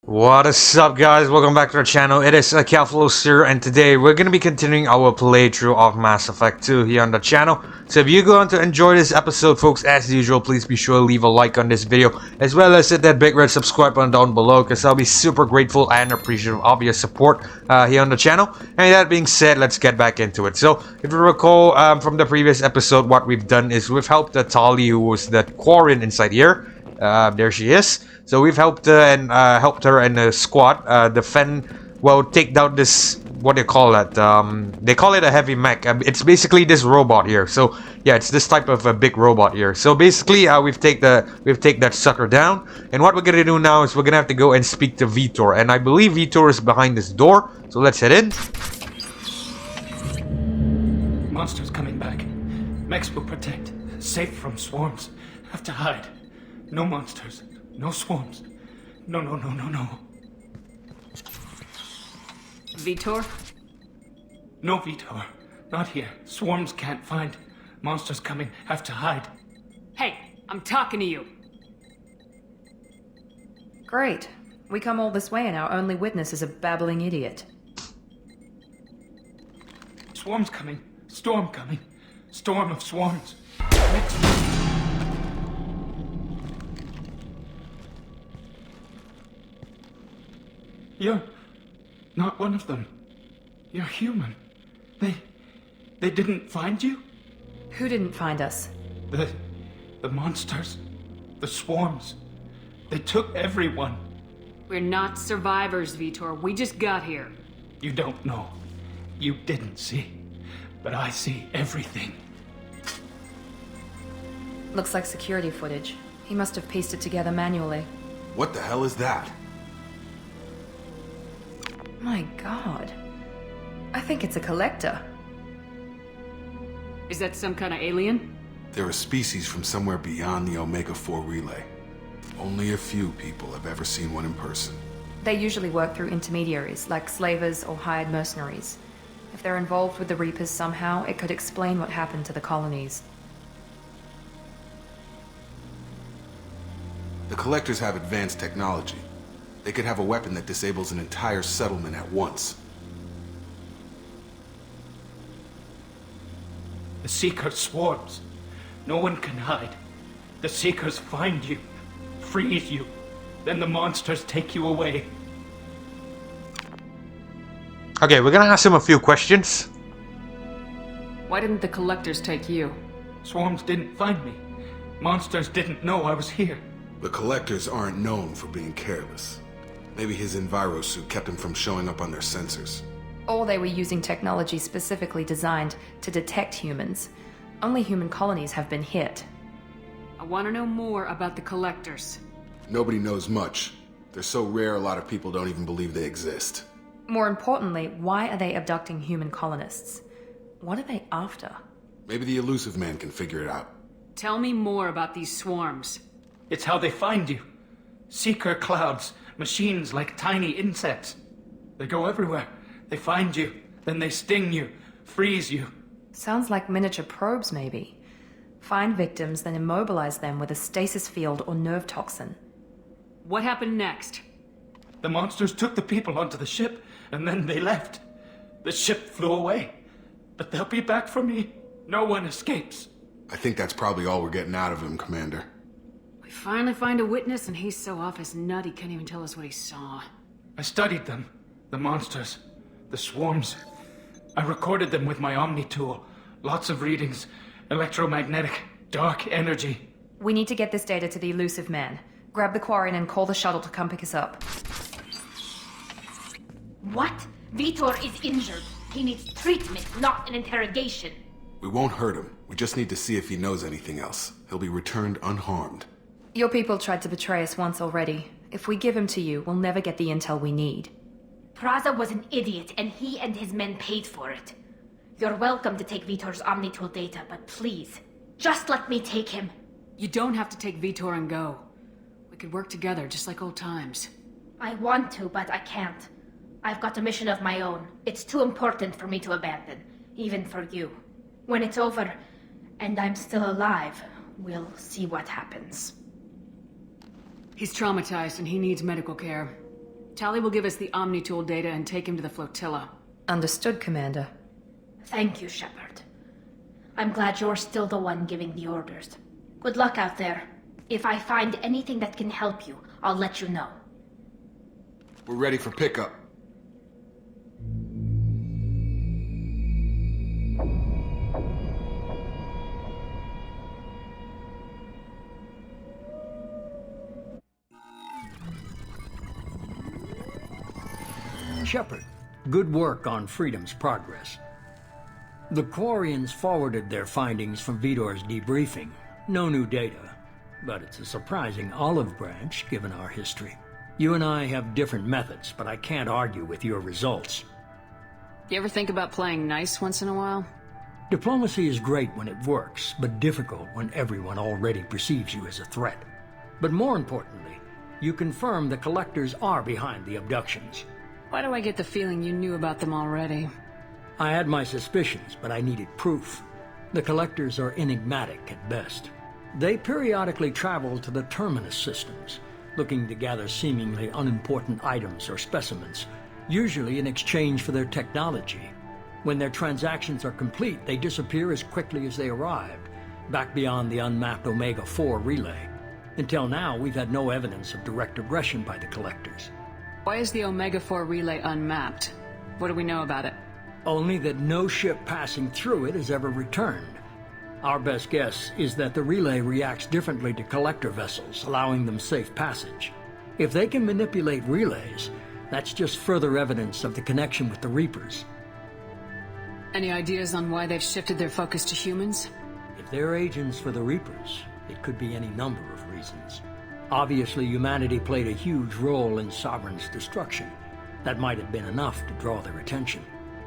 What is up, guys? Welcome back to our channel. It is Akephalos here, and today we're going to be continuing our playthrough of Mass Effect 2 here on the channel. So if you're going to enjoy this episode, folks, as usual, please be sure to leave a like on this video, as well as hit that big red subscribe button down below, because I'll be super grateful and appreciative of your support here on the channel. And that being said, let's get back into it. So if you recall from the previous episode, what we've done is we've helped Tali, who was the Quarren inside here. There she is. So we've helped helped her and the squad defend, well, take down this, what do you call that? They call it a heavy mech. It's basically this robot here. So yeah, it's this type of a big robot here. So basically, we've take that sucker down. And what we're gonna do now is we're gonna have to go and speak to Vitor. And I believe Vitor is behind this door. So let's head in. Monsters coming back. Mechs will protect. Safe from swarms. Have to hide. No monsters. No swarms. No. Vitor? No, Vitor. Not here. Swarms can't find. Monsters coming. Have to hide. Hey, I'm talking to you. Great. We come all this way and our only witness is a babbling idiot. Swarms coming. Storm coming. Storm of swarms. Mechs. You're not one of them. You're human. They didn't find you? Who didn't find us? The monsters. The swarms. They took everyone. We're not survivors, Vitor. We just got here. You don't know. You didn't see. But I see everything. Looks like security footage. He must have pieced it together manually. What the hell is that? My god. I think it's a collector. Is that some kind of alien? They're a species from somewhere beyond the Omega-4 relay. Only a few people have ever seen one in person. They usually work through intermediaries, like slavers or hired mercenaries. If they're involved with the Reapers somehow, it could explain what happened to the colonies. The Collectors have advanced technology. They could have a weapon that disables an entire settlement at once. The Seeker swarms. No one can hide. The Seekers find you, freeze you, then the monsters take you away. Okay, we're gonna ask him a few questions. Why didn't the collectors take you? Swarms didn't find me. Monsters didn't know I was here. The Collectors aren't known for being careless. Maybe his enviro suit kept him from showing up on their sensors. Or they were using technology specifically designed to detect humans. Only human colonies have been hit. I want to know more about the collectors. Nobody knows much. They're so rare a lot of people don't even believe they exist. More importantly, why are they abducting human colonists? What are they after? Maybe the Elusive Man can figure it out. Tell me more about these swarms. It's how they find you. Seeker clouds, machines like tiny insects. They go everywhere. They find you, then they sting you, freeze you. Sounds like miniature probes, maybe. Find victims, then immobilize them with a stasis field or nerve toxin. What happened next? The monsters took the people onto the ship, and then they left. The ship flew away. But they'll be back for me. No one escapes. I think that's probably all we're getting out of him, Commander. We finally find a witness and he's so off his nut he can't even tell us what he saw. I studied them. The monsters. The swarms. I recorded them with my Omni tool. Lots of readings. Electromagnetic. Dark energy. We need to get this data to the Elusive Man. Grab the Quarren and call the shuttle to come pick us up. What? Vitor is injured. He needs treatment, not an interrogation. We won't hurt him. We just need to see if he knows anything else. He'll be returned unharmed. Your people tried to betray us once already. If we give him to you, we'll never get the intel we need. Praza was an idiot, and he and his men paid for it. You're welcome to take Vitor's Omnitool data, but please, just let me take him. You don't have to take Vitor and go. We could work together just like old times. I want to, but I can't. I've got a mission of my own. It's too important for me to abandon, even for you. When it's over, and I'm still alive, we'll see what happens. He's traumatized and he needs medical care. Tali will give us the Omni Tool data and take him to the flotilla. Understood, Commander. Thank you, Shepard. I'm glad you're still the one giving the orders. Good luck out there. If I find anything that can help you, I'll let you know. We're ready for pickup. Shepard, good work on Freedom's progress. The Quarians forwarded their findings from Vidor's debriefing. No new data, but it's a surprising olive branch given our history. You and I have different methods, but I can't argue with your results. You ever think about playing nice once in a while? Diplomacy is great when it works, but difficult when everyone already perceives you as a threat. But more importantly, you confirm the Collectors are behind the abductions. Why do I get the feeling you knew about them already? I had my suspicions, but I needed proof. The Collectors are enigmatic at best. They periodically travel to the Terminus systems, looking to gather seemingly unimportant items or specimens, usually in exchange for their technology. When their transactions are complete, they disappear as quickly as they arrived, back beyond the unmapped Omega-4 relay. Until now, we've had no evidence of direct aggression by the Collectors. Why is the Omega-4 relay unmapped? What do we know about it? Only that no ship passing through it has ever returned. Our best guess is that the relay reacts differently to Collector vessels, allowing them safe passage. If they can manipulate relays, that's just further evidence of the connection with the Reapers. Any ideas on why they've shifted their focus to humans? If they're agents for the Reapers, it could be any number of reasons. Obviously, humanity played a huge role in Sovereign's destruction. That might have been enough to draw their attention.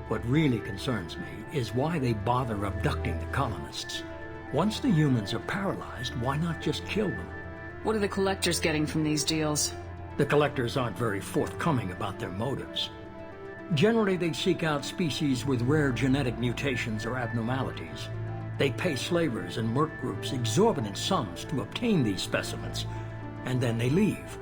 What really concerns me is why they bother abducting the colonists. Once the humans are paralyzed, why not just kill them? What are the Collectors getting from these deals? The Collectors aren't very forthcoming about their motives. Generally, they seek out species with rare genetic mutations or abnormalities. They pay slavers and merc groups exorbitant sums to obtain these specimens, and then they leave.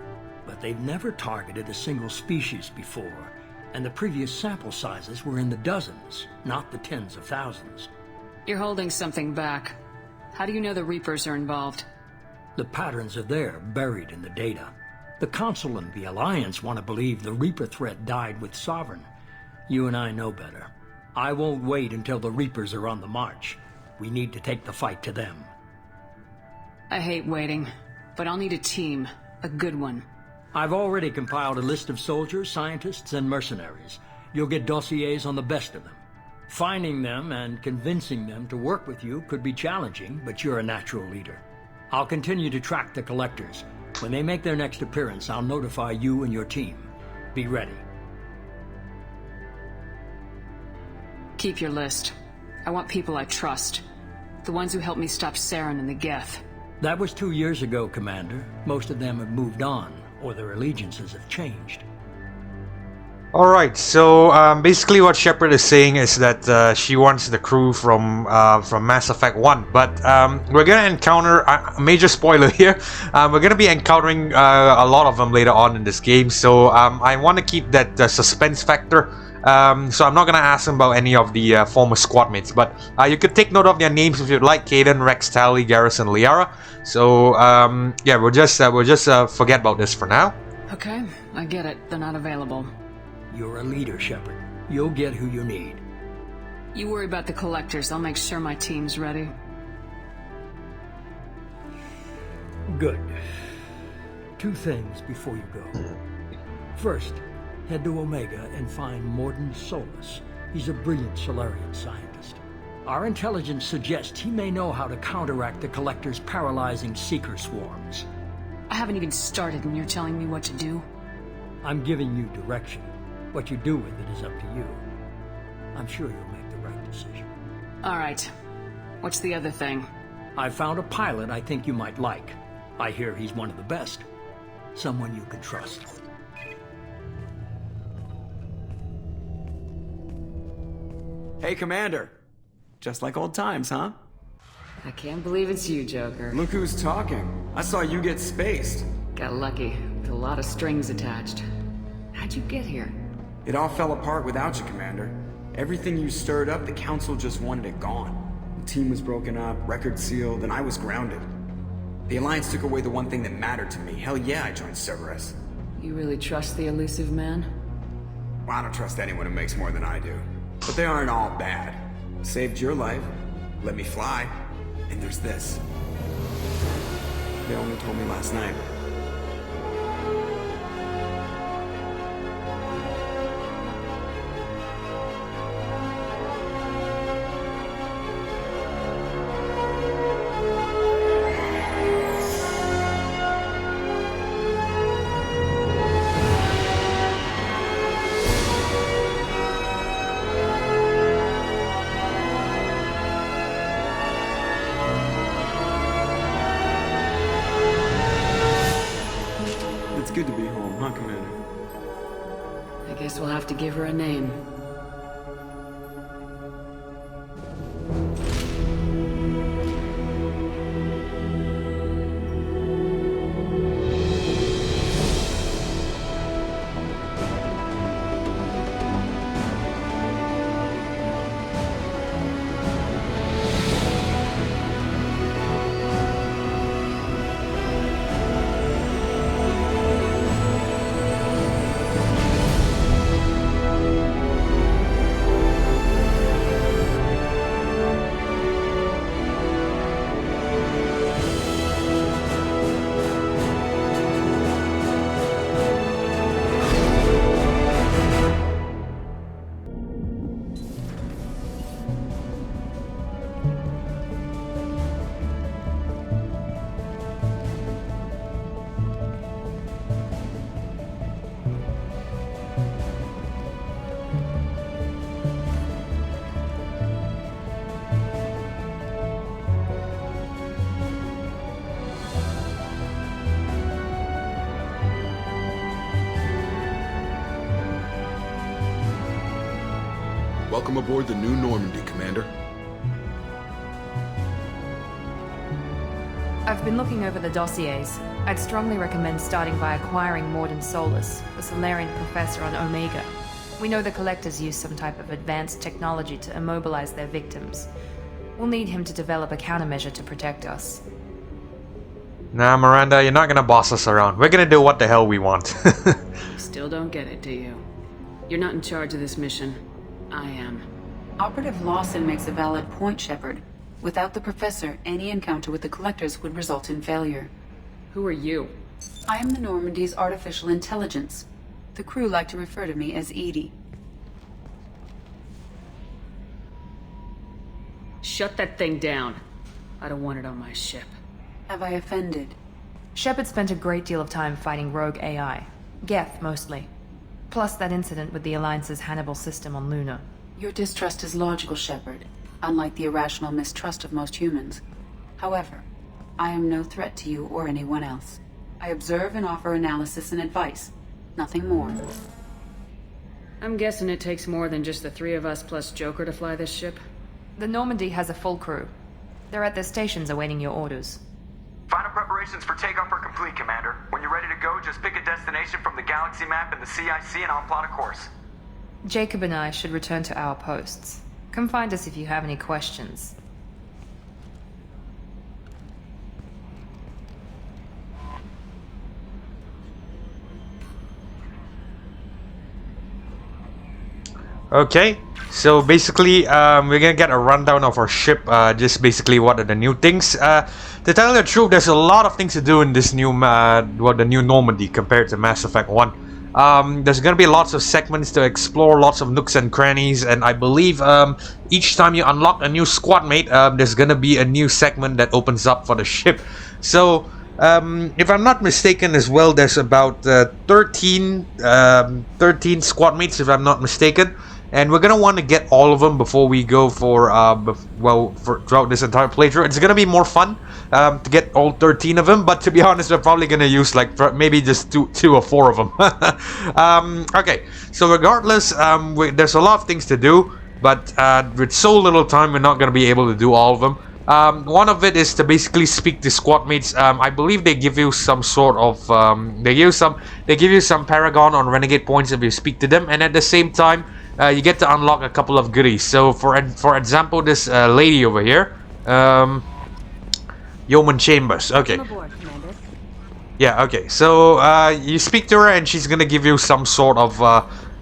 But they've never targeted a single species before, and the previous sample sizes were in the dozens, not the tens of thousands. You're holding something back. How do you know the Reapers are involved? The patterns are there, buried in the data. The Council and the Alliance want to believe the Reaper threat died with Sovereign. You and I know better. I won't wait until the Reapers are on the march. We need to take the fight to them. I hate waiting, but I'll need a team. A good one. I've already compiled a list of soldiers, scientists, and mercenaries. You'll get dossiers on the best of them. Finding them and convincing them to work with you could be challenging, but you're a natural leader. I'll continue to track the Collectors. When they make their next appearance, I'll notify you and your team. Be ready. Keep your list. I want people I trust. The ones who helped me stop Saren and the Geth. That was 2 years ago, Commander. Most of them have moved on, or their allegiances have changed. Alright, so basically what Shepard is saying is that she wants the crew from Mass Effect 1, but we're gonna encounter, a major spoiler here, we're gonna be encountering a lot of them later on in this game, so I want to keep that suspense factor, so I'm not gonna ask them about any of the former squad mates, but you could take note of their names if you'd like: Kaidan, Rex, Tali, Garrus, and Liara. So yeah, we'll just forget about this for now. Okay, I get it. They're not available. You're a leader, Shepard. You'll get who you need. You worry about the Collectors. I'll make sure my team's ready. Good. 2 things before you go. First, head to Omega and find Mordin Solus. He's a brilliant Solarian scientist. Our intelligence suggests he may know how to counteract the Collectors' paralyzing Seeker swarms. I haven't even started and you're telling me what to do? I'm giving you direction. What you do with it is up to you. I'm sure you'll make the right decision. Alright. What's the other thing? I found a pilot I think you might like. I hear he's one of the best. Someone you can trust. Hey, Commander. Just like old times, huh? I can't believe it's you, Joker. Look who's talking. I saw you get spaced. Got lucky, with a lot of strings attached. How'd you get here? It all fell apart without you, Commander. Everything you stirred up, the Council just wanted it gone. The team was broken up, record sealed, and I was grounded. The Alliance took away the one thing that mattered to me. Hell yeah, I joined Cerberus. You really trust the elusive man? Well, I don't trust anyone who makes more than I do. But they aren't all bad. Saved your life, let me fly, and there's this. They only told me last night. It's good to be home, huh, Commander? I guess we'll have to give her a name. Welcome aboard the new Normandy, Commander. I've been looking over the dossiers. I'd strongly recommend starting by acquiring Morden Solus, the Solarian professor on Omega. We know the Collectors use some type of advanced technology to immobilize their victims. We'll need him to develop a countermeasure to protect us. Nah, Miranda, you're not gonna boss us around. We're gonna do what the hell we want. You still don't get it, do you? You're not in charge of this mission. I am. Operative Lawson makes a valid point, Shepard. Without the Professor, any encounter with the Collectors would result in failure. Who are you? I am the Normandy's artificial intelligence. The crew like to refer to me as Edie. Shut that thing down. I don't want it on my ship. Have I offended? Shepard spent a great deal of time fighting rogue AI. Geth, mostly. Plus that incident with the Alliance's Hannibal system on Luna. Your distrust is logical, Shepard, unlike the irrational mistrust of most humans. However, I am no threat to you or anyone else. I observe and offer analysis and advice. Nothing more. I'm guessing it takes more than just the three of us plus Joker to fly this ship? The Normandy has a full crew. They're at their stations awaiting your orders. Final preparations for takeoff are complete, Commander. When you're ready to go, just pick a destination from the galaxy map and the CIC and I'll plot a course. Jacob and I should return to our posts. Come find us if you have any questions. Okay, so basically, we're gonna get a rundown of our ship, just basically what are the new things. To tell you the truth, there's a lot of things to do in this new, the new Normandy compared to Mass Effect 1. There's gonna be lots of segments to explore, lots of nooks and crannies, and I believe each time you unlock a new squad mate, there's gonna be a new segment that opens up for the ship. So, if I'm not mistaken as well, there's about 13 squad mates, if I'm not mistaken. And we're gonna want to get all of them before we go for throughout this entire playthrough. It's gonna be more fun to get all 13 of them, but to be honest, we're probably gonna use like maybe just two or four of them. Okay, so regardless, there's a lot of things to do, but with so little time, we're not gonna be able to do all of them. One of it is to basically speak to squad mates. I believe they give you some sort of they give you some Paragon on Renegade points if you speak to them, and at the same time you get to unlock a couple of goodies. So for example, this lady over here, Yeoman Chambers. Okay. Yeah, okay. So you speak to her and she's gonna give you some sort of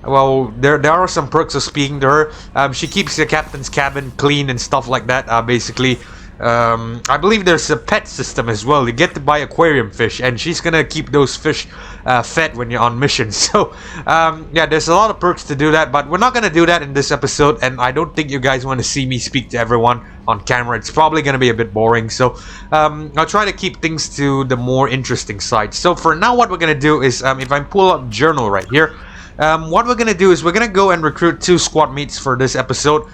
well, there are some perks of speaking to her. She keeps the captain's cabin clean and stuff like that. Basically, I believe there's a pet system as well. You get to buy aquarium fish, and she's gonna keep those fish fed when you're on mission. So yeah, there's a lot of perks to do that, but we're not gonna do that in this episode, and I don't think you guys want to see me speak to everyone on camera. It's probably gonna be a bit boring, so I'll try to keep things to the more interesting side. So for now, what we're gonna do is if I pull up journal right here, what we're gonna do is we're gonna go and recruit 2 squad mates for this episode.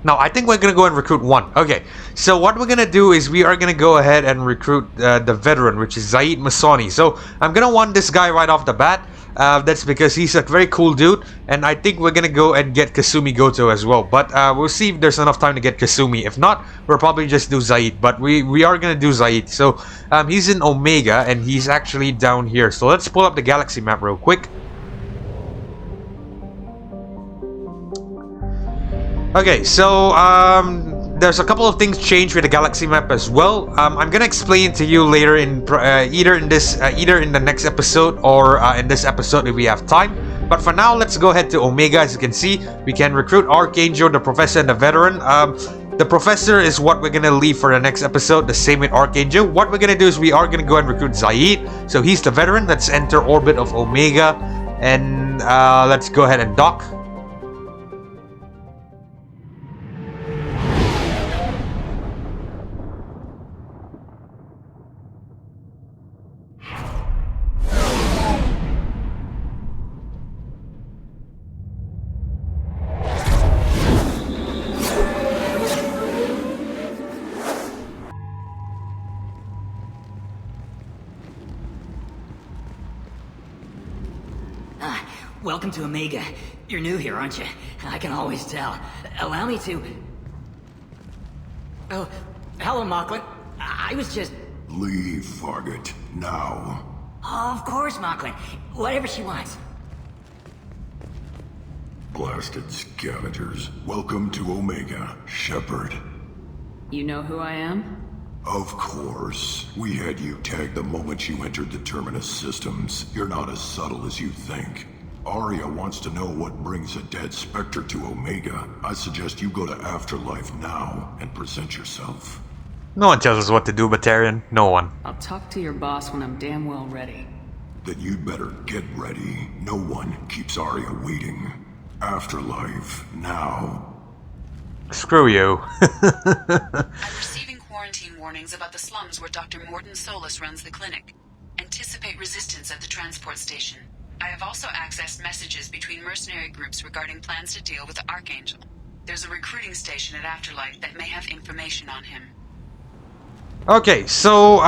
No, I think we're gonna go and recruit 1. Okay, so what we're gonna do is we are gonna go ahead and recruit the veteran, which is Zaid Masoni. So I'm gonna want this guy right off the bat. That's because he's a very cool dude, and I think we're gonna go and get Kasumi Goto as well. But we'll see if there's enough time to get Kasumi. If not, we'll probably just do Zaid. But we are gonna do Zaid. So he's in Omega, and he's actually down here. So let's pull up the galaxy map real quick. Okay, so there's a couple of things changed with the galaxy map as well. I'm gonna explain to you later in either in the next episode or in this episode if we have time. But for now, let's go ahead to Omega. As you can see, we can recruit Archangel, the Professor, and the Veteran. The Professor is what we're gonna leave for the next episode. The same with Archangel. What we're gonna do is we are gonna go and recruit Zaid. So he's the Veteran. Let's enter orbit of Omega, and let's go ahead and dock. Welcome to Omega. You're new here, aren't you? I can always tell. Allow me to... Oh, hello, Mocklin. I was just... Leave, Fargate. Now. Oh, of course, Mocklin. Whatever she wants. Blasted scavengers. Welcome to Omega, Shepard. You know who I am? Of course. We had you tagged the moment you entered the Terminus systems. You're not as subtle as you think. Arya wants to know what brings a dead Spectre to Omega. I suggest you go to Afterlife now and present yourself. No one tells us what to do, Batarian. No one. I'll talk to your boss when I'm damn well ready. Then you'd better get ready. No one keeps Arya waiting. Afterlife now. Screw you. I'm receiving quarantine warnings about the slums where Dr. Morden Solus runs the clinic. Anticipate resistance at the transport station. I have also accessed messages between mercenary groups regarding plans to deal with the Archangel. There's a recruiting station at Afterlife that may have information on him. Okay, so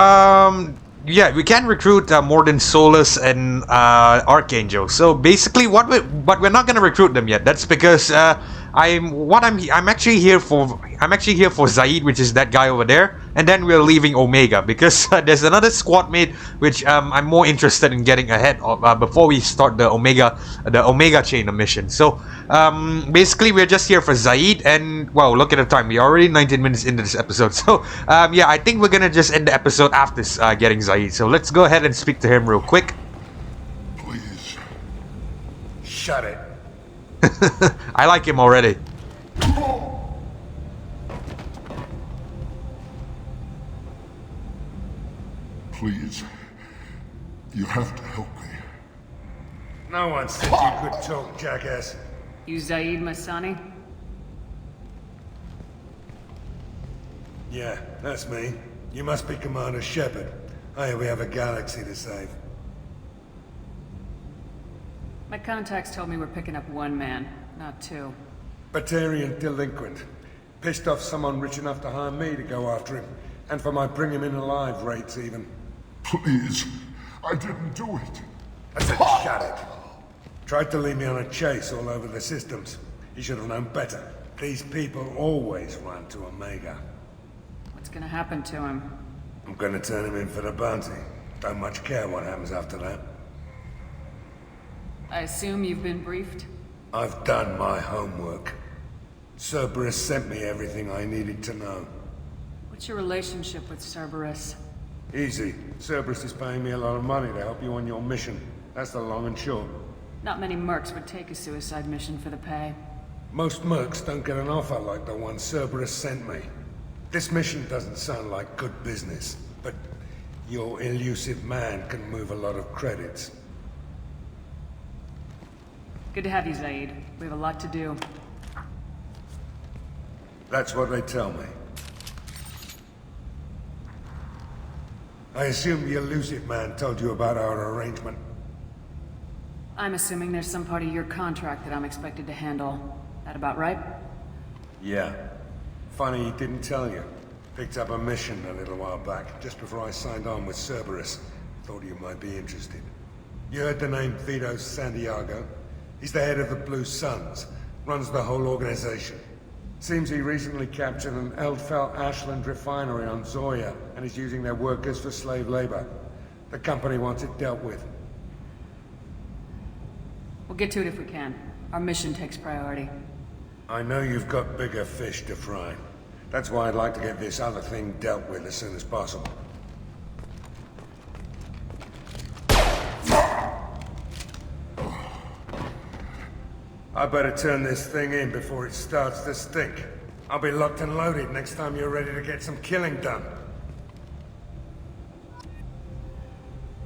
yeah, we can recruit Morden Solus and Archangel. So basically, but we're not gonna recruit them yet. That's because I'm actually here for Zaid, which is that guy over there, and then we're leaving Omega because there's another squad mate which I'm more interested in getting ahead of before we start the Omega chain of mission. So basically, we're just here for Zaid, and wow, look at the time. We're already 19 minutes into this episode. So yeah, I think we're gonna just end the episode after getting Zaid. So let's go ahead and speak to him real quick. Please. Shut it. I like him already. Please. You have to help me. No one said you could talk, jackass. You Zaid Masani? Yeah, that's me. You must be Commander Shepard. Hey, we have a galaxy to save. My contacts told me we're picking up 1 man, not 2. Batarian delinquent. Pissed off someone rich enough to hire me to go after him. And for my bring him in alive rates even. Please. I didn't do it. I said shut it. Tried to lead me on a chase all over the systems. He should have known better. These people always run to Omega. What's gonna happen to him? I'm gonna turn him in for the bounty. Don't much care what happens after that. I assume you've been briefed? I've done my homework. Cerberus sent me everything I needed to know. What's your relationship with Cerberus? Easy. Cerberus is paying me a lot of money to help you on your mission. That's the long and short. Not many mercs would take a suicide mission for the pay. Most mercs don't get an offer like the one Cerberus sent me. This mission doesn't sound like good business, but your elusive man can move a lot of credits. Good to have you, Zaid. We have a lot to do. That's what they tell me. I assume the elusive man told you about our arrangement. I'm assuming there's some part of your contract that I'm expected to handle. That about right? Yeah. Funny he didn't tell you. Picked up a mission a little while back, just before I signed on with Cerberus. Thought you might be interested. You heard the name Vito Santiago? He's the head of the Blue Suns, runs the whole organization. Seems he recently captured an Eldfell Ashland refinery on Zoya and is using their workers for slave labor. The company wants it dealt with. We'll get to it if we can. Our mission takes priority. I know you've got bigger fish to fry. That's why I'd like to get this other thing dealt with as soon as possible. I better turn this thing in before it starts to stink. I'll be locked and loaded next time you're ready to get some killing done.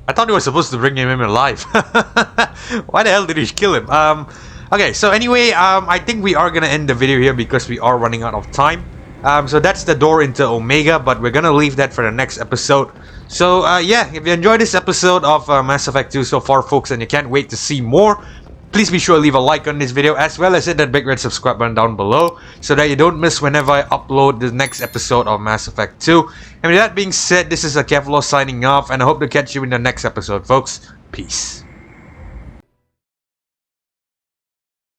I thought he was supposed to bring him in alive. Why the hell did he kill him? Okay, so anyway, I think we are gonna end the video here because we are running out of time. So that's the door into Omega, but we're gonna leave that for the next episode. So yeah, if you enjoyed this episode of Mass Effect 2 so far, folks, and you can't wait to see more, please be sure to leave a like on this video, as well as hit that big red subscribe button down below, so that you don't miss whenever I upload the next episode of Mass Effect 2. And with that being said, this is Akephalos signing off, and I hope to catch you in the next episode, folks. Peace.